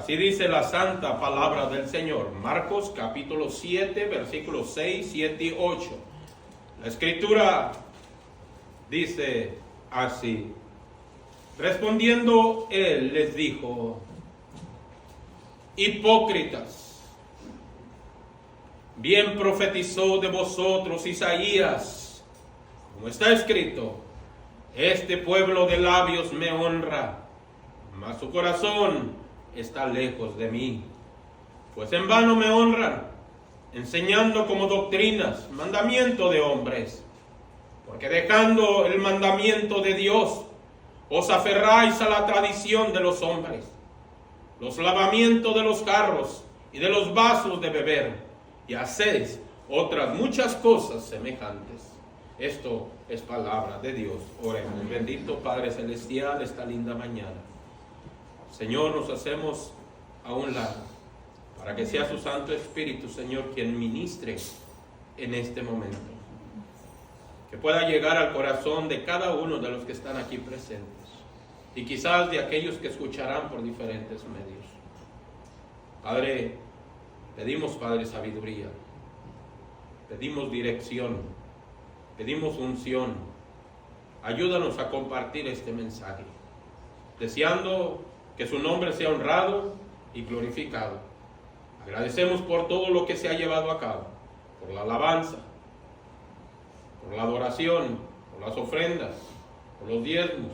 Así dice la santa palabra del Señor. Marcos capítulo 7, versículos 6, 7 y 8. La escritura dice así: respondiendo él les dijo: hipócritas, bien profetizó de vosotros Isaías, como está escrito: este pueblo de labios me honra, mas su corazón está lejos de mí. Pues en vano me honran, enseñando como doctrinas mandamiento de hombres. Porque dejando el mandamiento de Dios, os aferráis a la tradición de los hombres, los lavamientos de los carros y de los vasos de beber, y hacéis otras muchas cosas semejantes. Esto es palabra de Dios. Oremos. Bendito Padre Celestial, esta linda mañana, Señor, nos hacemos a un lado para que sea su Santo Espíritu, Señor, quien ministre en este momento, que pueda llegar al corazón de cada uno de los que están aquí presentes y quizás de aquellos que escucharán por diferentes medios. Padre, pedimos, Padre, sabiduría, pedimos dirección, pedimos unción. Ayúdanos a compartir este mensaje, deseando que su nombre sea honrado y glorificado. Agradecemos por todo lo que se ha llevado a cabo, por la alabanza, por la adoración, por las ofrendas, por los diezmos,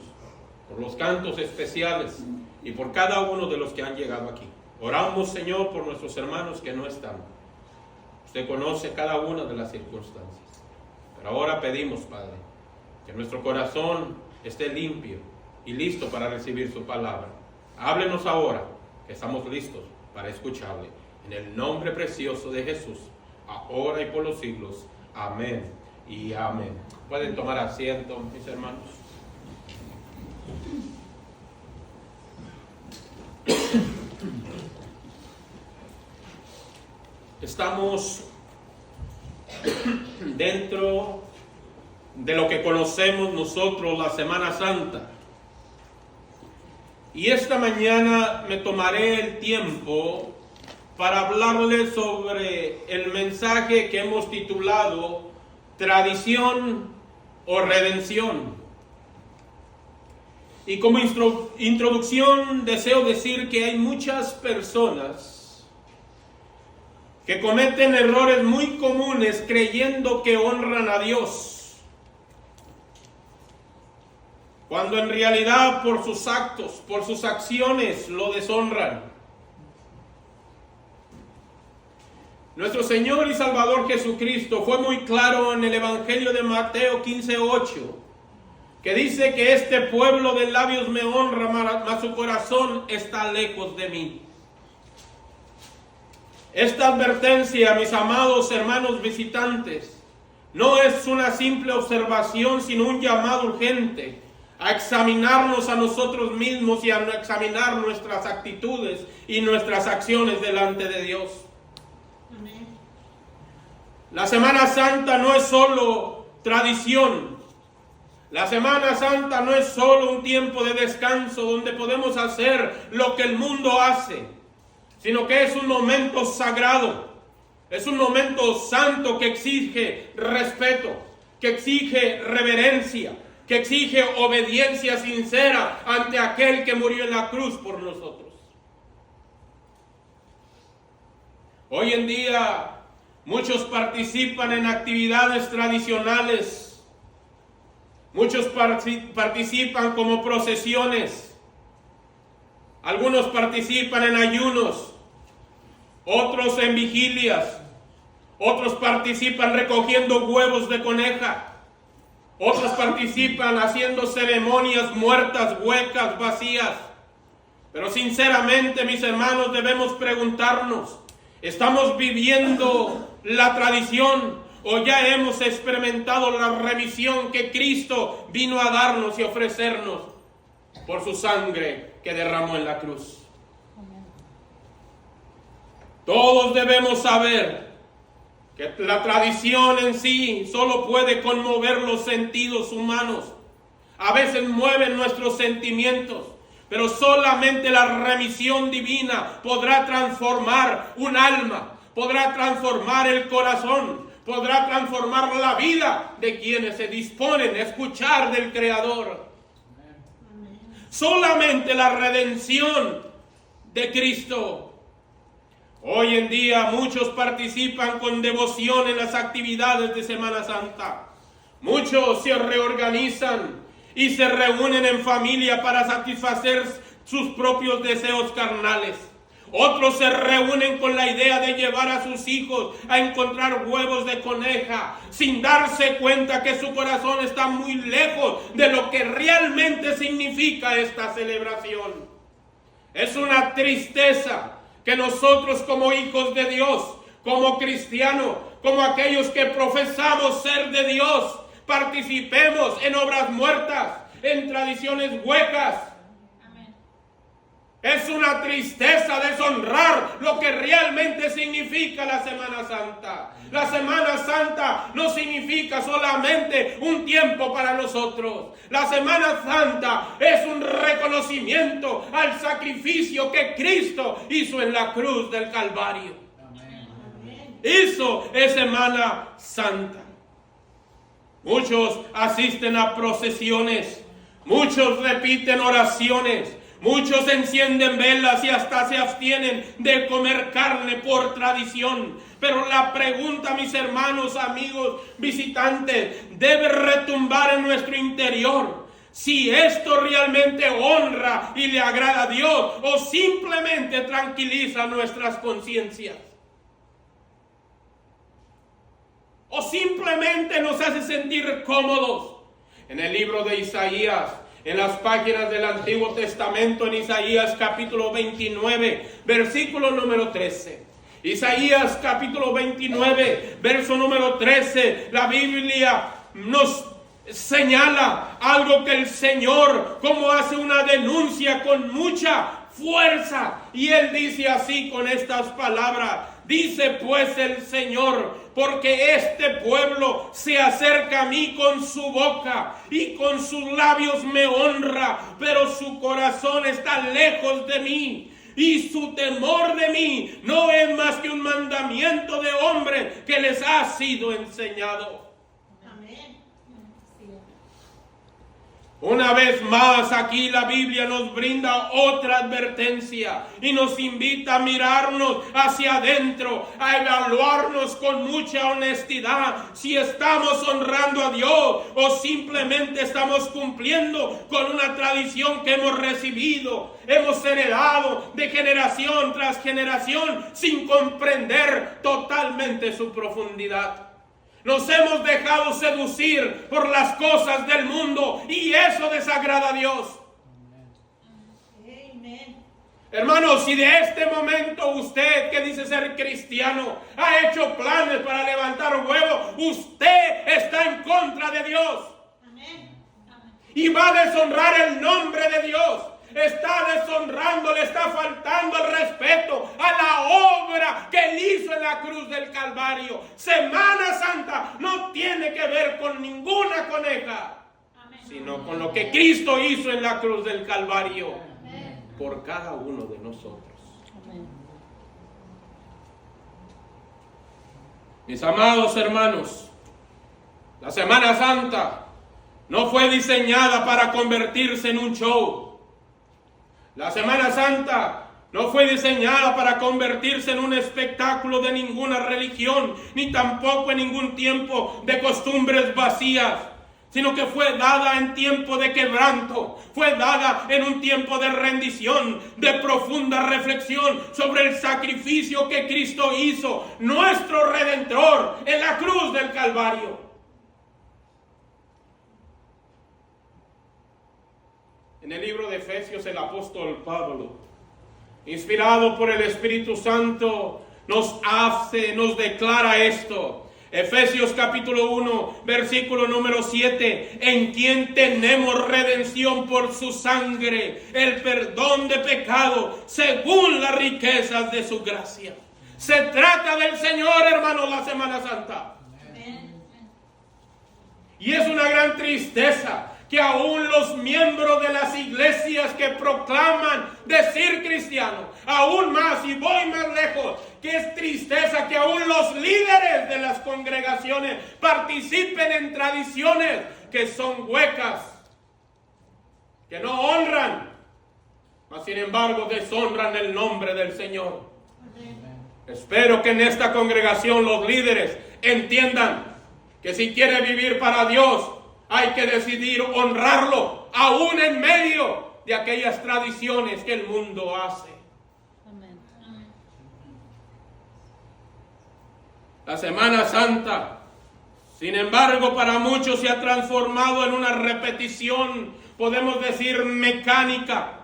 por los cantos especiales y por cada uno de los que han llegado aquí. Oramos, Señor, por nuestros hermanos que no están. Usted conoce cada una de las circunstancias. Pero ahora pedimos, Padre, que nuestro corazón esté limpio y listo para recibir su palabra. Háblenos ahora, que estamos listos para escucharle. En el nombre precioso de Jesús, ahora y por los siglos. Amén y amén. Pueden tomar asiento, mis hermanos. Estamos dentro de lo que conocemos nosotros la Semana Santa. Y esta mañana me tomaré el tiempo para hablarles sobre el mensaje que hemos titulado Tradición o Redención. Y como introducción deseo decir que hay muchas personas que cometen errores muy comunes creyendo que honran a Dios, cuando en realidad por sus actos, por sus acciones lo deshonran. Nuestro Señor y Salvador Jesucristo fue muy claro en el Evangelio de Mateo 15:8, que dice que este pueblo de labios me honra, mas su corazón está lejos de mí. Esta advertencia, mis amados hermanos visitantes, no es una simple observación, sino un llamado urgente a examinarnos a nosotros mismos y a examinar nuestras actitudes y nuestras acciones delante de Dios. Amén. La Semana Santa no es solo tradición. La Semana Santa no es solo un tiempo de descanso donde podemos hacer lo que el mundo hace, sino que es un momento sagrado, es un momento santo que exige respeto, que exige reverencia, que exige obediencia sincera ante aquel que murió en la cruz por nosotros. Hoy en día muchos participan en actividades tradicionales, muchos participan como procesiones, algunos participan en ayunos, otros en vigilias, otros participan recogiendo huevos de coneja, otros participan haciendo ceremonias muertas, huecas, vacías. Pero sinceramente, mis hermanos, debemos preguntarnos, ¿estamos viviendo la tradición o ya hemos experimentado la remisión que Cristo vino a darnos y ofrecernos por su sangre que derramó en la cruz? Todos debemos saber que la tradición en sí solo puede conmover los sentidos humanos. A veces mueven nuestros sentimientos, Pero solamente la remisión divina podrá transformar un alma, podrá transformar el corazón, podrá transformar la vida de quienes se disponen a escuchar del Creador. Solamente la redención de Cristo. Hoy en día muchos participan con devoción en las actividades de Semana Santa. Muchos se reorganizan y se reúnen en familia para satisfacer sus propios deseos carnales. Otros se reúnen con la idea de llevar a sus hijos a encontrar huevos de coneja, sin darse cuenta que su corazón está muy lejos de lo que realmente significa esta celebración. Es una tristeza que nosotros como hijos de Dios, como cristianos, como aquellos que profesamos ser de Dios, participemos en obras muertas, en tradiciones huecas. Es una tristeza deshonrar lo que realmente significa la Semana Santa. La Semana Santa no significa solamente un tiempo para nosotros. La Semana Santa es un reconocimiento al sacrificio que Cristo hizo en la cruz del Calvario. Eso es Semana Santa. Muchos asisten a procesiones, muchos repiten oraciones, muchos encienden velas y hasta se abstienen de comer carne por tradición. Pero la pregunta, mis hermanos, amigos, visitantes, debe retumbar en nuestro interior. Si esto realmente honra y le agrada a Dios o simplemente tranquiliza nuestras conciencias. O simplemente nos hace sentir cómodos. En el libro de Isaías, en las páginas del Antiguo Testamento, en Isaías capítulo 29, versículo número 13. Isaías capítulo 29, verso número 13. La Biblia nos señala algo que el Señor, como hace una denuncia con mucha fuerza. Y Él dice así con estas palabras. Dice pues el Señor, porque este pueblo se acerca a mí con su boca y con sus labios me honra, pero su corazón está lejos de mí. Y su temor de mí no es más que un mandamiento de hombre que les ha sido enseñado. Una vez más, aquí la Biblia nos brinda otra advertencia y nos invita a mirarnos hacia adentro, a evaluarnos con mucha honestidad si estamos honrando a Dios o simplemente estamos cumpliendo con una tradición que hemos recibido, hemos heredado de generación tras generación sin comprender totalmente su profundidad. Nos hemos dejado seducir por las cosas del mundo y eso desagrada a Dios. Amén. Hermanos, si de este momento usted que dice ser cristiano ha hecho planes para levantar huevo, usted está en contra de Dios. Amén. Y va a deshonrar el nombre de Dios. Está deshonrando, le está faltando el respeto a la obra que Él hizo en la cruz del Calvario. Semana Santa no tiene que ver con ninguna coneja, sino con lo que Cristo hizo en la cruz del Calvario por cada uno de nosotros. Mis amados hermanos, la Semana Santa no fue diseñada para convertirse en un show. La Semana Santa no fue diseñada para convertirse en un espectáculo de ninguna religión, ni tampoco en ningún tiempo de costumbres vacías, sino que fue dada en tiempo de quebranto, fue dada en un tiempo de rendición, de profunda reflexión sobre el sacrificio que Cristo hizo, nuestro Redentor, en la cruz del Calvario. En el libro de Efesios, el apóstol Pablo, inspirado por el Espíritu Santo, nos declara esto. Efesios capítulo 1, versículo número 7, en quien tenemos redención por su sangre, el perdón de pecado, según las riquezas de su gracia. Se trata del Señor, hermanos, la Semana Santa. Y es una gran tristeza que aún los miembros de las iglesias que proclaman decir cristianos, aún más, y voy más lejos, que es tristeza que aún los líderes de las congregaciones participen en tradiciones que son huecas, que no honran, mas sin embargo deshonran el nombre del Señor. Espero que en esta congregación los líderes entiendan que si quiere vivir para Dios, hay que decidir honrarlo, aún en medio de aquellas tradiciones que el mundo hace. Amén. La Semana Santa, sin embargo, para muchos se ha transformado en una repetición, podemos decir, mecánica.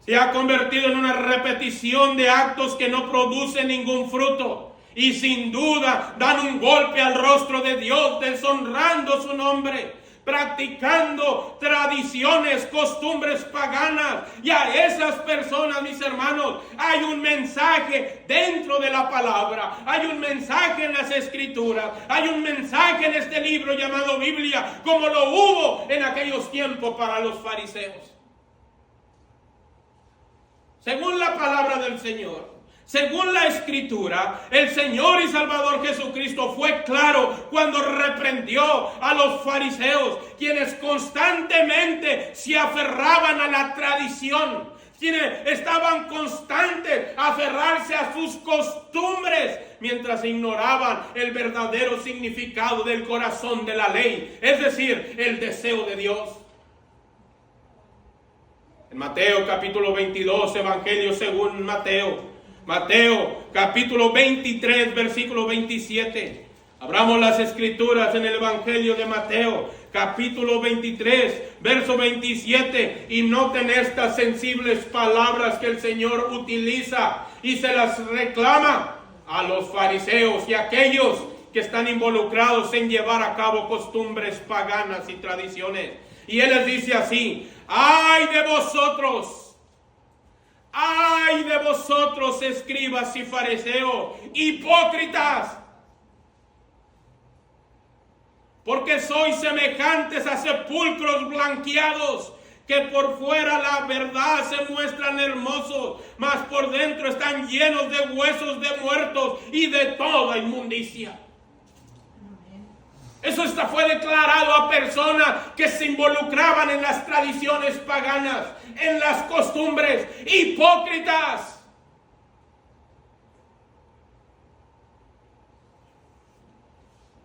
Se ha convertido en una repetición de actos que no producen ningún fruto. Y sin duda dan un golpe al rostro de Dios, deshonrando su nombre, practicando tradiciones, costumbres paganas. Y a esas personas, mis hermanos, hay un mensaje dentro de la palabra, hay un mensaje en las Escrituras, hay un mensaje en este libro llamado Biblia, como lo hubo en aquellos tiempos para los fariseos. Según la palabra del Señor, según la Escritura, el Señor y Salvador Jesucristo fue claro cuando reprendió a los fariseos, quienes constantemente se aferraban a la tradición, quienes estaban constantes a aferrarse a sus costumbres, mientras ignoraban el verdadero significado del corazón de la ley, es decir, el deseo de Dios. En Mateo capítulo 22, Evangelio según Mateo capítulo 23, versículo 27. Abramos las Escrituras en el Evangelio de Mateo, capítulo 23, verso 27. Y noten estas sensibles palabras que el Señor utiliza y se las reclama a los fariseos y a aquellos que están involucrados en llevar a cabo costumbres paganas y tradiciones. Y Él les dice así: ¡ay de vosotros! ¡Ay de vosotros, escribas y fariseos, hipócritas! Porque sois semejantes a sepulcros blanqueados, que por fuera la verdad se muestran hermosos, mas por dentro están llenos de huesos de muertos y de toda inmundicia. Eso fue declarado a personas que se involucraban en las tradiciones paganas, en las costumbres, hipócritas.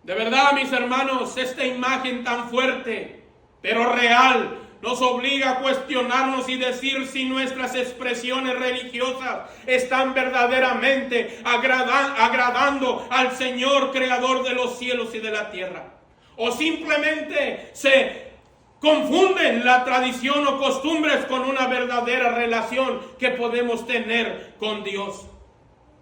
De verdad, mis hermanos, esta imagen tan fuerte, pero real, nos obliga a cuestionarnos y decir si nuestras expresiones religiosas están verdaderamente agradando al Señor, creador de los cielos y de la tierra. O simplemente se confunden la tradición o costumbres con una verdadera relación que podemos tener con Dios.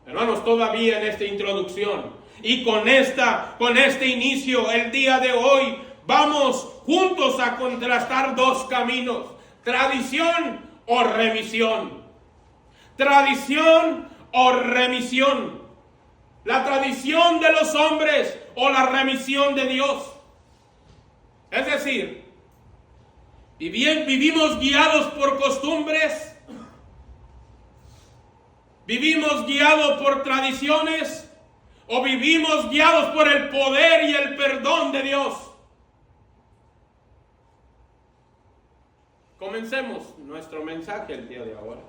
Hermanos, todavía en esta introducción y con este inicio, el día de hoy, vamos juntos a contrastar dos caminos: tradición o remisión. Tradición o remisión. La tradición de los hombres o la remisión de Dios. Es decir, vivimos guiados por costumbres, vivimos guiados por tradiciones, o vivimos guiados por el poder y el perdón de Dios. Comencemos nuestro mensaje el día de ahora.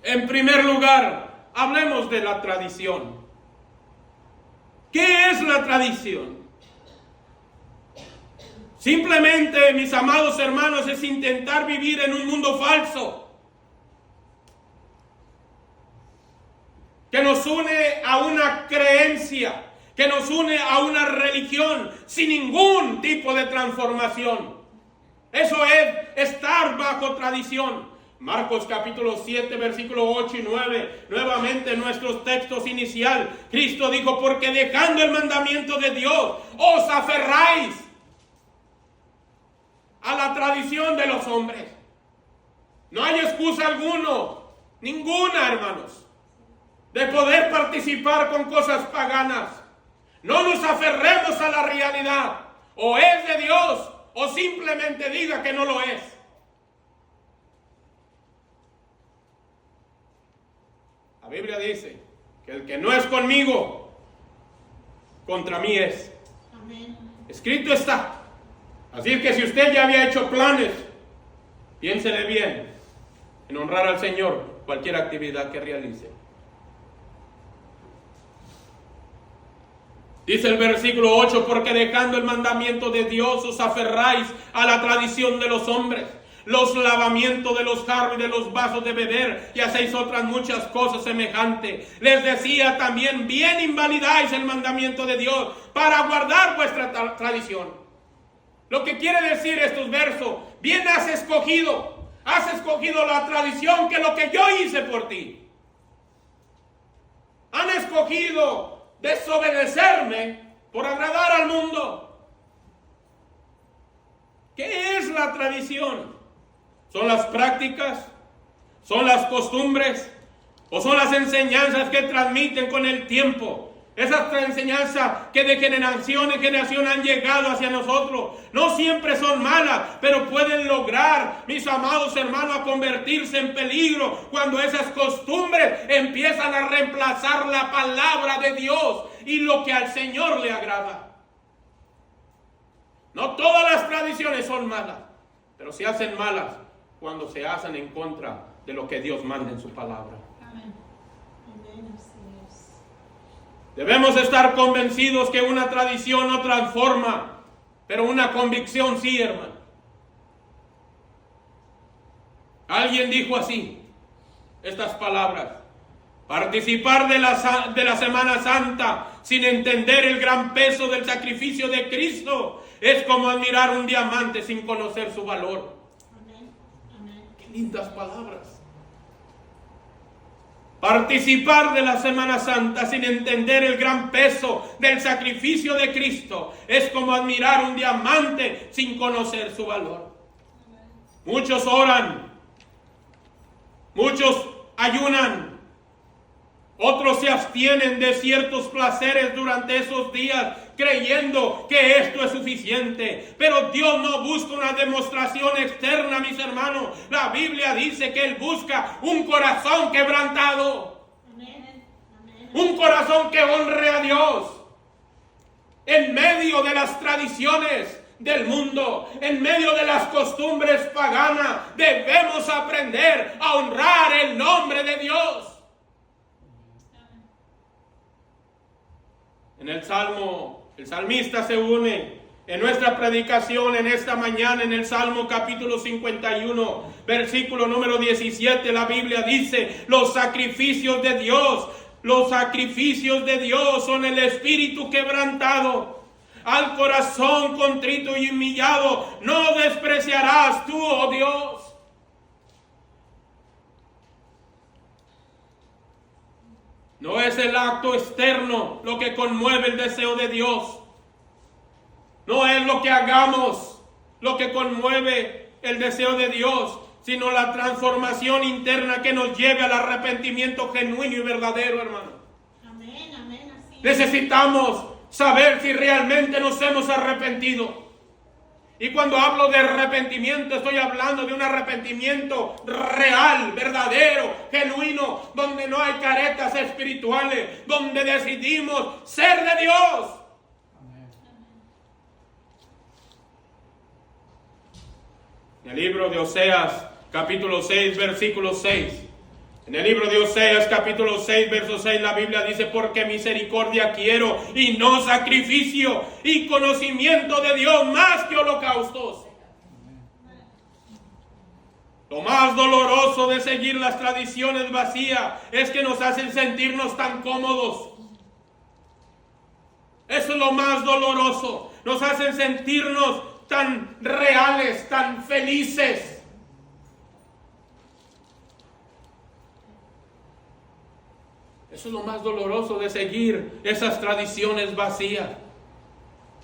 En primer lugar, hablemos de la tradición. ¿Qué es la tradición? Simplemente, mis amados hermanos, es intentar vivir en un mundo falso que nos une a una creencia, que nos une a una religión sin ningún tipo de transformación. Eso es estar bajo tradición. Marcos capítulo 7, versículo 8 y 9, nuevamente nuestros textos inicial. Cristo dijo: porque dejando el mandamiento de Dios, os aferráis a la tradición de los hombres. No hay excusa ninguna, hermanos, de poder participar con cosas paganas. No nos aferremos a la realidad. o es de Dios o simplemente diga que no lo es. La Biblia dice que el que no es conmigo, contra mí es. Amén. Escrito está. Así que si usted ya había hecho planes, piénsele bien en honrar al Señor cualquier actividad que realice. Dice el versículo 8, porque dejando el mandamiento de Dios os aferráis a la tradición de los hombres, los lavamientos de los jarros y de los vasos de beber, y hacéis otras muchas cosas semejantes. Les decía también, bien invalidáis el mandamiento de Dios para guardar vuestra tradición. Lo que quiere decir estos versos, bien has escogido la tradición que lo que yo hice por ti. Han escogido desobedecerme por agradar al mundo. ¿Qué es la tradición? ¿Son las prácticas? ¿Son las costumbres? ¿O son las enseñanzas que transmiten con el tiempo? Esas enseñanzas que de generación en generación han llegado hacia nosotros. No siempre son malas, pero pueden lograr, mis amados hermanos, a convertirse en peligro cuando esas costumbres empiezan a reemplazar la palabra de Dios y lo que al Señor le agrada. No todas las tradiciones son malas, pero se hacen malas cuando se hacen en contra de lo que Dios manda en su palabra. Amén. Amén, así es. Debemos estar convencidos que una tradición no transforma, pero una convicción sí, hermano. Alguien dijo así, estas palabras: participar de la Semana Santa sin entender el gran peso del sacrificio de Cristo es como admirar un diamante sin conocer su valor. Amén. Amén. Qué lindas palabras. Participar de la Semana Santa sin entender el gran peso del sacrificio de Cristo es como admirar un diamante sin conocer su valor. Muchos oran, muchos ayunan, otros se abstienen de ciertos placeres durante esos días, creyendo que esto es suficiente. Pero Dios no busca una demostración externa, mis hermanos. La Biblia dice que Él busca un corazón quebrantado. Amén. Amén. Un corazón que honre a Dios. En medio de las tradiciones del mundo, en medio de las costumbres paganas, debemos aprender a honrar el nombre de Dios. En el Salmo, el salmista se une en nuestra predicación en esta mañana en el Salmo capítulo 51, versículo número 17. La Biblia dice: los sacrificios de Dios son el espíritu quebrantado. Al corazón contrito y humillado no despreciarás tú, oh Dios. No es el acto externo lo que conmueve el deseo de Dios. No es lo que hagamos lo que conmueve el deseo de Dios, sino la transformación interna que nos lleve al arrepentimiento genuino y verdadero, hermano. Amén, amén, así es. Necesitamos saber si realmente nos hemos arrepentido. Y cuando hablo de arrepentimiento, estoy hablando de un arrepentimiento real, verdadero, genuino, donde no hay caretas espirituales, donde decidimos ser de Dios. Amén. En el libro de Oseas, capítulo 6, versículo 6. En el libro de Oseas, capítulo 6, verso 6, la Biblia dice: porque misericordia quiero y no sacrificio, y conocimiento de Dios más que holocaustos. Lo más doloroso de seguir las tradiciones vacías es que nos hacen sentirnos tan cómodos. Eso es lo más doloroso. Nos hacen sentirnos tan reales, tan felices. Eso es lo más doloroso de seguir esas tradiciones vacías.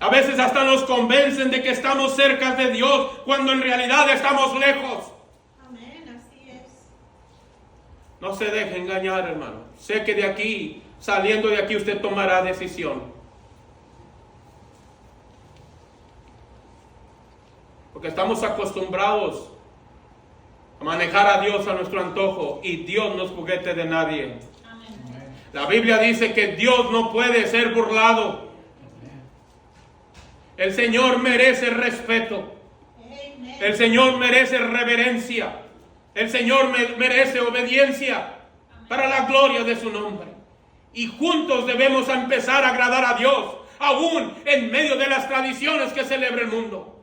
A veces hasta nos convencen de que estamos cerca de Dios cuando en realidad estamos lejos. Amén, así es. No se deje engañar, hermano. Sé que de aquí, saliendo de aquí, usted tomará decisión. Porque estamos acostumbrados a manejar a Dios a nuestro antojo, y Dios no es juguete de nadie. Amén. La Biblia dice que Dios no puede ser burlado. El Señor merece respeto. Amén. El Señor merece reverencia. El Señor merece obediencia para la gloria de su nombre. Y juntos debemos empezar a agradar a Dios, aún en medio de las tradiciones que celebra el mundo.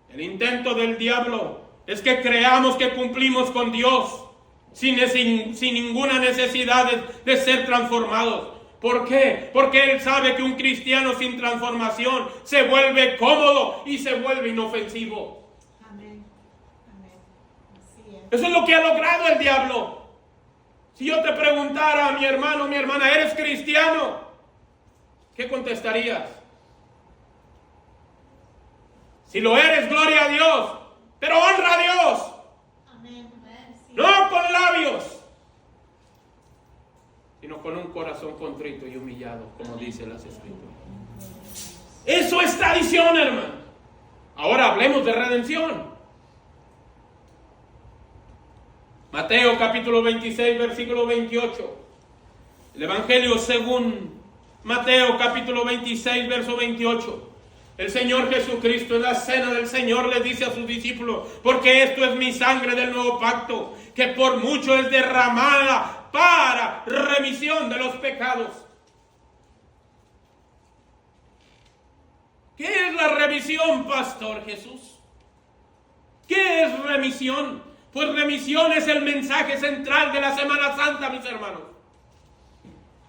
El intento del diablo es que creamos que cumplimos con Dios sin ninguna necesidad de ser transformados. ¿Por qué? Porque Él sabe que un cristiano sin transformación se vuelve cómodo y se vuelve inofensivo. Amén. Amén. Así es. Eso es lo que ha logrado el diablo. Si yo te preguntara, mi hermano, mi hermana, ¿eres cristiano? ¿Qué contestarías? Si lo eres, gloria a Dios, pero honra a Dios, Amén. Amén. Sí. no con labios, sino con un corazón contrito y humillado, como dice las Escrituras. Eso es tradición, hermano. Ahora hablemos de redención. Mateo capítulo 26, versículo 28. El Evangelio según Mateo capítulo 26, verso 28. El Señor Jesucristo en la cena del Señor les dice a sus discípulos: porque esto es mi sangre del nuevo pacto, que por mucho es derramada para remisión de los pecados. ¿Qué es la remisión, Pastor Jesús? ¿Qué es remisión? Pues remisión es el mensaje central de la Semana Santa, mis hermanos.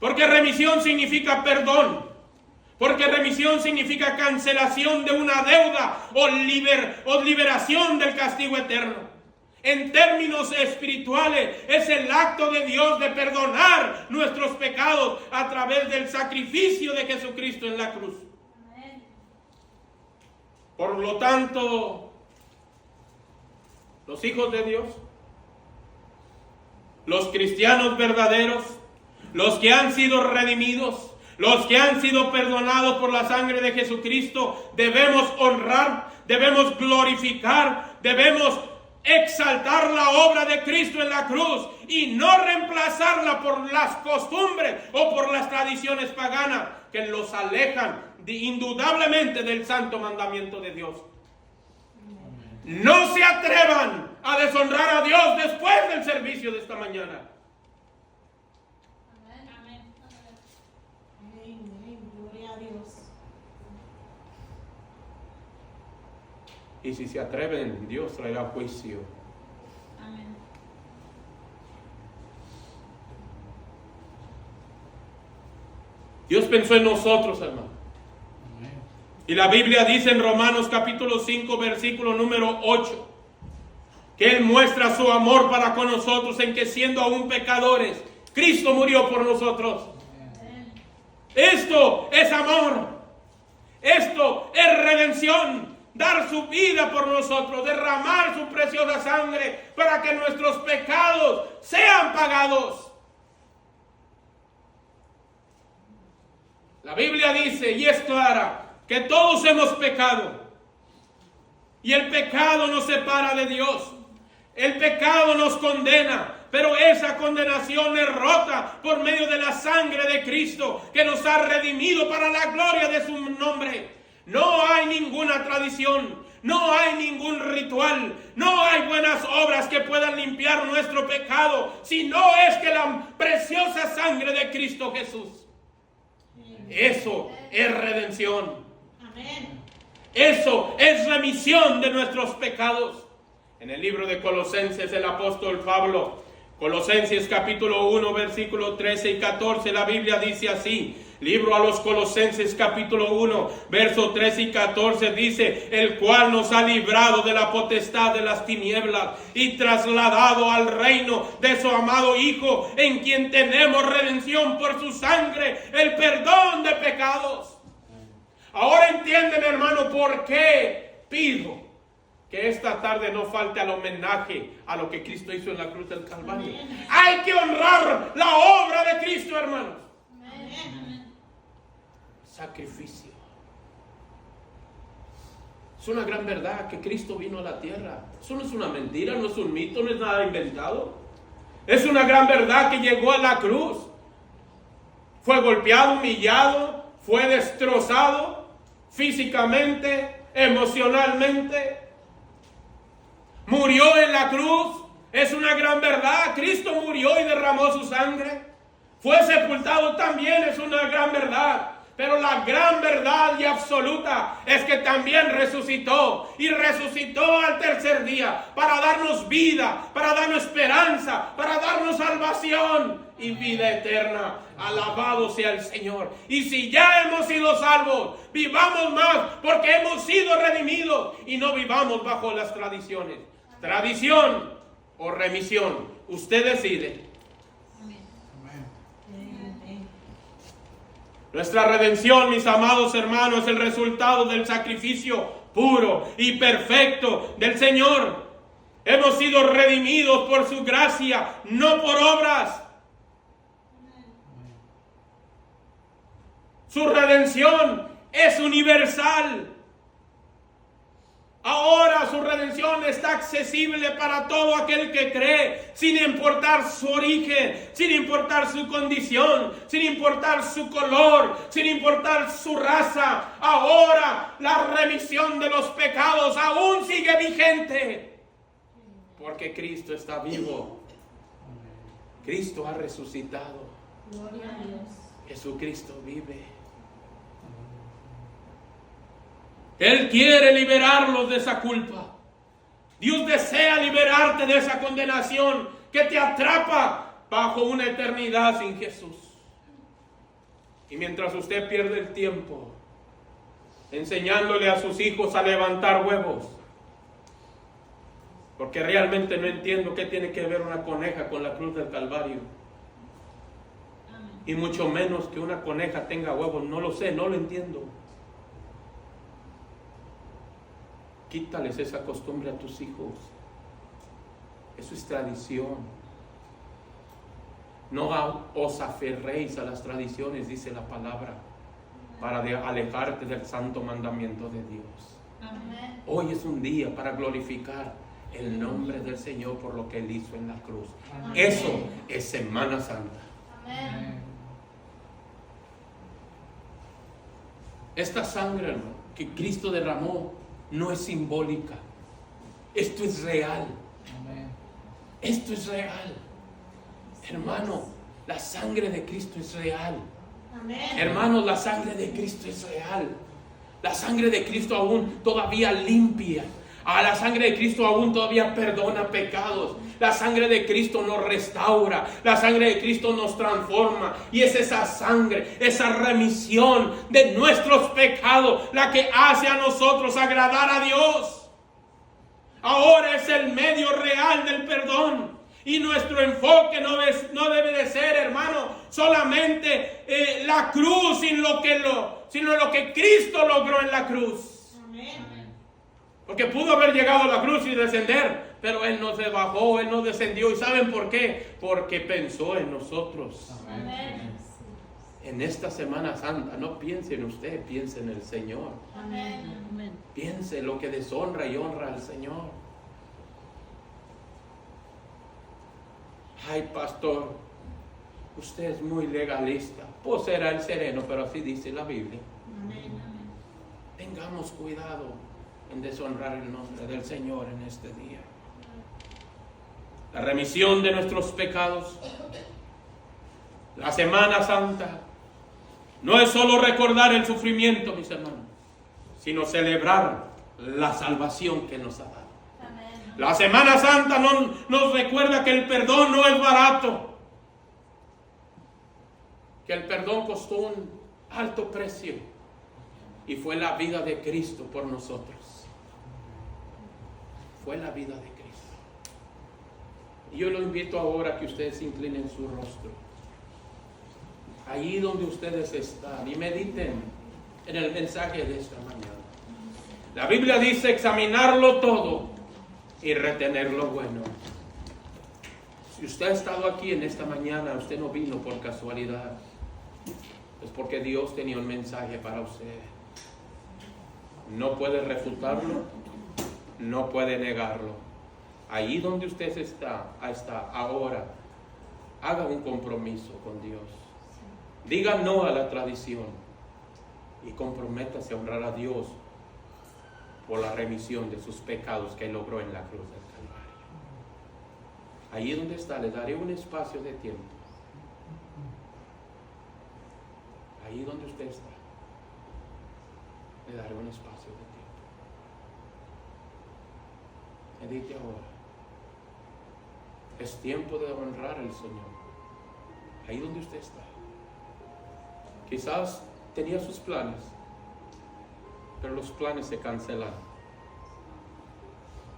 Porque remisión significa perdón. Porque remisión significa cancelación de una deuda o liberación del castigo eterno. En términos espirituales, es el acto de Dios de perdonar nuestros pecados a través del sacrificio de Jesucristo en la cruz. Amén. Por lo tanto, los hijos de Dios, los cristianos verdaderos, los que han sido redimidos, los que han sido perdonados por la sangre de Jesucristo, debemos honrar, debemos glorificar, debemos exaltar la obra de Cristo en la cruz y no reemplazarla por las costumbres o por las tradiciones paganas que los alejan indudablemente del santo mandamiento de Dios. No se atrevan a deshonrar a Dios después del servicio de esta mañana. Amén. Amén. Amén. Gloria a Dios. Y si se atreven, Dios traerá juicio. Amén. Dios pensó en nosotros, hermano. Y la Biblia dice en Romanos capítulo 5, versículo número 8, que Él muestra su amor para con nosotros en que siendo aún pecadores, Cristo murió por nosotros. Amén. Esto es amor. Esto es redención. Dar su vida por nosotros, derramar su preciosa sangre para que nuestros pecados sean pagados. La Biblia dice, y es clara, que todos hemos pecado. Y el pecado nos separa de Dios. El pecado nos condena. Pero esa condenación es rota por medio de la sangre de Cristo, que nos ha redimido para la gloria de su nombre. No hay ninguna tradición, no hay ningún ritual, no hay buenas obras que puedan limpiar nuestro pecado, sino es que la preciosa sangre de Cristo Jesús. Eso es redención. Amén. Eso es remisión de nuestros pecados. En el libro de Colosenses, el apóstol Pablo, Colosenses capítulo 1, versículo 13 y 14, la Biblia dice así. Libro a los Colosenses capítulo 1, verso 13 y 14 dice: el cual nos ha librado de la potestad de las tinieblas y trasladado al reino de su amado Hijo, en quien tenemos redención por su sangre, el perdón de pecados. Ahora entienden, hermano, por qué pido que esta tarde no falte al homenaje a lo que Cristo hizo en la cruz del Calvario. Amén. Hay que honrar la obra de Cristo, hermanos. Amén. sacrificio. Es una gran verdad que Cristo vino a la tierra. Eso no es una mentira, no es un mito, no es nada inventado. Es una gran verdad que llegó a la cruz. Fue golpeado, humillado, fue destrozado físicamente, emocionalmente. Murió en la cruz. Es una gran verdad. Cristo murió y derramó su sangre. Fue sepultado también, es una gran verdad. Pero la gran verdad y absoluta es que también resucitó. Y resucitó al tercer día para darnos vida, para darnos esperanza, para darnos salvación y vida eterna. Alabado sea el Señor. Y si ya hemos sido salvos, vivamos más porque hemos sido redimidos y no vivamos bajo las tradiciones. Tradición o remisión. Usted decide. Nuestra redención, mis amados hermanos, es el resultado del sacrificio puro y perfecto del Señor. Hemos sido redimidos por su gracia, no por obras. Su redención es universal. Ahora su redención está accesible para todo aquel que cree, sin importar su origen, sin importar su condición, sin importar su color, sin importar su raza. Ahora la remisión de los pecados aún sigue vigente, porque Cristo está vivo. Cristo ha resucitado. Gloria a Dios. Jesucristo vive. Él quiere liberarlos de esa culpa. Dios desea liberarte de esa condenación que te atrapa bajo una eternidad sin Jesús. Y mientras usted pierde el tiempo enseñándole a sus hijos a levantar huevos, porque realmente no entiendo qué tiene que ver una coneja con la cruz del Calvario, y mucho menos que una coneja tenga huevos, no lo sé, no lo entiendo. Quítales esa costumbre a tus hijos. Eso es tradición. No os aferréis a las tradiciones, dice la palabra, para alejarte del santo mandamiento de Dios. Amén. Hoy es un día para glorificar el nombre del Señor por lo que Él hizo en la cruz. Amén. Eso es Semana Santa. Amén. Esta sangre, hermano, que Cristo derramó no es simbólica. Esto es real. Esto es real. Hermano, la sangre de Cristo es real. Amén. Hermanos, la sangre de Cristo es real. La sangre de Cristo aún todavía limpia. La sangre de Cristo aún todavía perdona pecados. La sangre de Cristo nos restaura. La sangre de Cristo nos transforma. Y es esa sangre, esa remisión de nuestros pecados, la que hace a nosotros agradar a Dios. Ahora es el medio real del perdón. Y nuestro enfoque no debe de ser, hermano, solamente la cruz, sino lo que Cristo logró en la cruz. Amén. Porque pudo haber llegado a la cruz y descender, pero Él no se bajó, Él no descendió. ¿Y saben por qué? Porque pensó en nosotros. Amén. En esta Semana Santa, no piense en usted, piense en el Señor. Amén. Piense en lo que deshonra y honra al Señor. Ay, pastor, usted es muy legalista. Pues será el sereno, pero así dice la Biblia. Amén. Tengamos cuidado en deshonrar el nombre del Señor en este día. La remisión de nuestros pecados, la Semana Santa, no es solo recordar el sufrimiento, mis hermanos, sino celebrar la salvación que nos ha dado. Amén. La Semana Santa nos recuerda que el perdón no es barato, que el perdón costó un alto precio y fue la vida de Cristo por nosotros. Fue la vida de Cristo. Y yo lo invito ahora a que ustedes inclinen su rostro, ahí donde ustedes están, y mediten en el mensaje de esta mañana. La Biblia dice examinarlo todo y retener lo bueno. Si usted ha estado aquí en esta mañana, usted no vino por casualidad. es porque Dios tenía un mensaje para usted. No puede refutarlo, no puede negarlo. Ahí donde usted está ahora, haga un compromiso con Dios. Diga no a la tradición y comprométase a honrar a Dios por la remisión de sus pecados que Él logró en la cruz del Calvario. Ahí donde está, le daré un espacio de tiempo. Ahí donde usted está, le daré un espacio de tiempo. Medite ahora. Es tiempo de honrar al Señor. Ahí donde usted está. Quizás tenía sus planes, pero los planes se cancelan.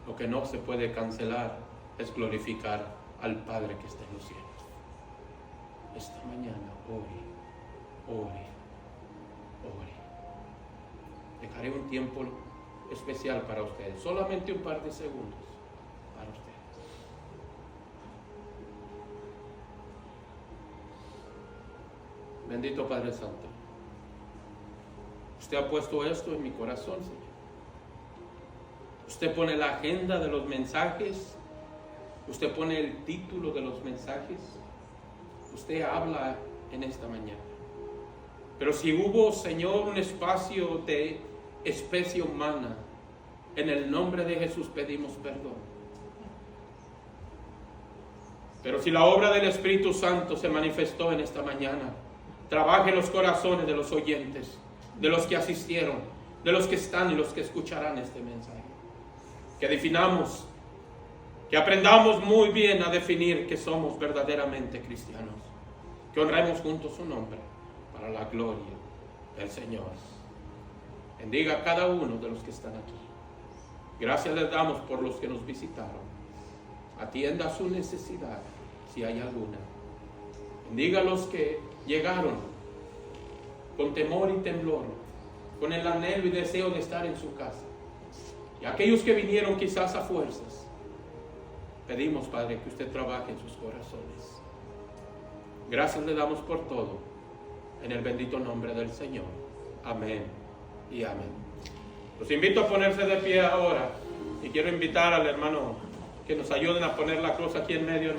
Lo que no se puede cancelar es glorificar al Padre que está en los cielos. Esta mañana, ore. Dejaré un tiempo especial para ustedes, solamente un par de segundos para ustedes. Bendito Padre Santo, usted ha puesto esto en mi corazón, Señor. Usted pone la agenda de los mensajes, usted pone el título de los mensajes, usted habla en esta mañana. Pero si hubo, Señor, un espacio de especie humana, en el nombre de Jesús pedimos perdón. Pero si la obra del Espíritu Santo se manifestó en esta mañana, trabaje en los corazones de los oyentes, de los que asistieron, de los que están y los que escucharán este mensaje. Que definamos, que aprendamos muy bien a definir que somos verdaderamente cristianos. Que honremos juntos su nombre para la gloria del Señor. Bendiga a cada uno de los que están aquí. Gracias les damos por los que nos visitaron. Atienda su necesidad si hay alguna. Bendiga a los que llegaron con temor y temblor, con el anhelo y deseo de estar en su casa. Y aquellos que vinieron quizás a fuerzas, pedimos, Padre, que usted trabaje en sus corazones. Gracias le damos por todo, en el bendito nombre del Señor. Amén y amén. Los invito a ponerse de pie ahora y quiero invitar al hermano que nos ayuden a poner la cruz aquí en medio.